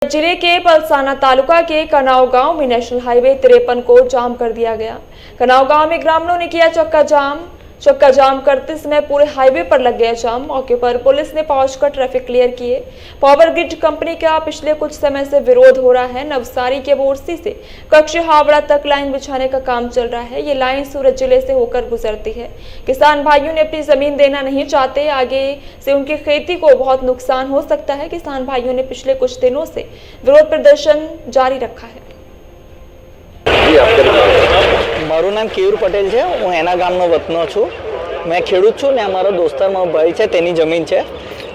जिले के पलसाना तालुका के कनाव गांव में नेशनल हाईवे 53 को जाम कर दिया गया। कनाव गांव में ग्रामीणों ने किया चक्का जाम करते समय पूरे हाईवे पर लग गया जाम। मौके पर पुलिस ने पहुंचकर ट्रैफिक क्लियर किए। पावर ग्रिड कंपनी का पिछले कुछ समय से विरोध हो रहा है। नवसारी के बोरसी से कच्ची हावड़ा तक लाइन बिछाने का काम चल रहा है। ये लाइन सूरत जिले से होकर गुजरती है। किसान भाइयों ने अपनी जमीन देना नहीं चाहते, आगे से उनकी खेती को बहुत नुकसान हो सकता है। किसान भाइयों ने पिछले कुछ दिनों से विरोध प्रदर्शन जारी रखा है। मारू नाम केयूर पटेल है, हूँ एना गामनो वतनो छूँ। मैं खेडूत छूँ ने अमारो दोस्तार मारो भाई है तेनी जमीन है।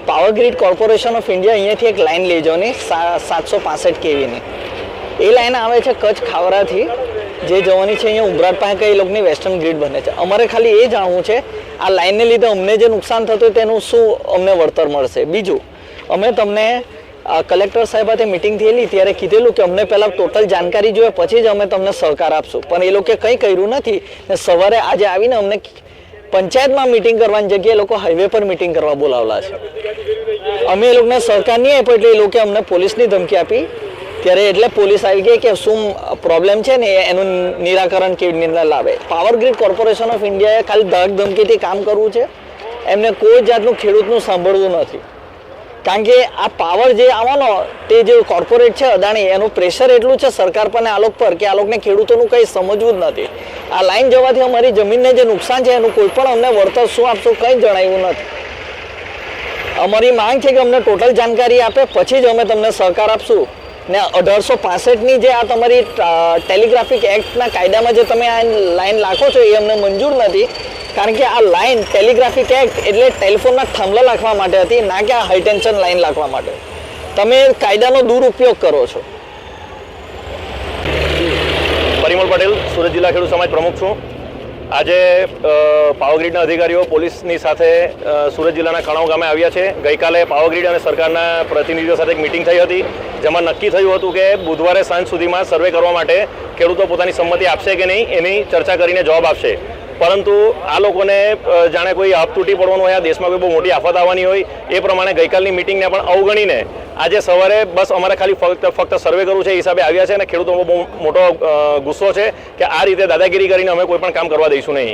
Power grid corporation of India अहींयाथी एक लाइन लई जવાની 765 kV ની એ લાઈન આવે છે કચ્છ ખાવરાથી જે જવાની છે અહીંયા ઉમરાટ પાસે કઈ લોકોની વેસ્ટર્ન ગ્રીડ બને છે। અમારે ખાલી એ જાણવું છે આ લાઈનને લીધે અમને જે નુકસાન થતું તેનું શું અમને વળતર મળશે। બીજું અમે તમને कलेक्टर साहेब हाथे मीटिंग थयेली त्यारे कीधेलुं के अमने पहला टोटल जानकारी जोईए पछी ज अमे तमने सहकार आपशुं, पण ए लोके कंई कर्युं नथी ने सवारे आजे आवीने अमने पंचायतमां मीटिंग करवानी जग्याए लोको हाईवे पर मीटिंग करवा बोलावेला छे। अमे ए लोकोने सहकार नहीं आप्यो એટલે એ लोके अमने पोलीसनी धमकी आपी त्यारे એટલે पोलीस આવી ગઈ કે શું પ્રોબ્લેમ છે ને એનું નિરાકરણ કેવી રીતે લાવે। પાવર ગ્રીડ કોર્પોરેશન ઓફ ઇન્ડિયાએ ખાલી ધમક ધમકીથી કામ કરવું છે, એમને કોઈ જાતનું ખેડૂતનું સાંભળવું નથી। कारण के आ पावर जे आवવાનો તે જે કોર્પોરેટ છે અદાણી એનું પ્રેશર એટલું છે સરકાર પર ને આ લોક પર કે આ લોકને ખેડૂતોનું કંઈ સમજવું જ નથી। આ લાઈન જવાથી અમારી જમીનને જે નુકસાન છે એનું કોઈ પણ અમને વળતર શું આપશો કંઈ જણાવ્યું નથી। અમારી માંગ છે કે અમને ટોટલ जानकारी આપે પછી જ અમે તમને સહકાર આપશું ને 1865 ની જે આ તમારી ટેલિગ્રાફિક એક્ટના કાયદામાં જે તમે આ લાઈન નાખો છો એ અમને મંજૂર નથી। कारण के आ लाइन टेलिग्राफिक एक्ट एटले टेलिफोन थांभला लाखवा माटे हती, ना कि आ हाई टेन्शन लाइन लाखवा माटे। तमे कायदानो दुरुपयोग करो छो। परिमल पटेल, सूरत जिला खेडूत समाज प्रमुख छूँ। आज पावर ग्रीडना अधिकारीओ पोलीसनी साथे सूरत जिल्लाना कणाव गामे आव्या छे। गई काले पावर ग्रीड अने सरकारना प्रतिनिधिओ साथे एक मीटिंग थई हती, जेमां नक्की थयुं हतुं के बुधवारे सांज सुधीमां सर्वे करवा माटे खेडूतो पोतानी संमति आपशे के नहीं एनी चर्चा करीने जवाब आपशे। परंतु आ लोकोने जाने कोई हप तूटी पड़वानुं होय, देश में कोई बहुत मोटी आफत आववानी होय ए प्रमाणे गईकालनी मीटिंगने पण अवगणीने आज सवारे बस अमारे खाली फक्त सर्वे करवुं छे हिसाबे आव्या छे अने खेडूतोनो बहुत मोटो गुस्सो छे के आ रीते दादागिरी करीने अमे कोई पण काम करवा दईशुं नहीं।